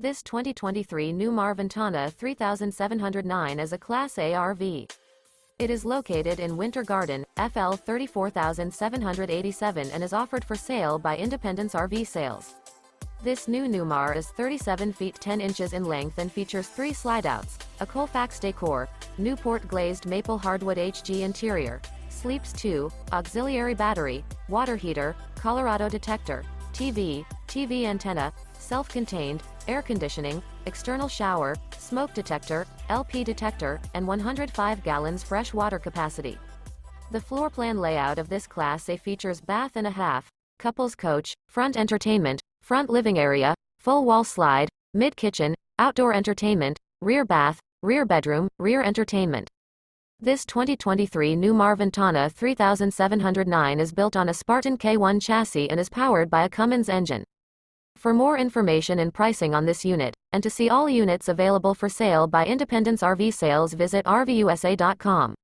This 2023 Newmar Ventana 3709 is a Class A RV. It is located in Winter Garden, FL 34787 and is offered for sale by Independence RV Sales. This new Newmar is 37 feet 10 inches in length and features 3 slideouts, a Colfax Decor, Newport Glazed Maple Hardwood-HG interior, sleeps 2, auxiliary battery, water heater, Colorado Detector, TV antenna, self-contained, air conditioning, external shower, smoke detector, LP detector, and 105 gallons fresh water capacity. The floor plan layout of this Class A features bath and a half, couples coach, front entertainment, front living area, full wall slide, mid-kitchen, outdoor entertainment, rear bath, rear bedroom, rear entertainment. This 2023 Newmar Ventana 3709 is built on a Spartan K1 chassis and is powered by a Cummins engine. For more information and pricing on this unit, and to see all units available for sale by Independence RV Sales, visit RVUSA.com.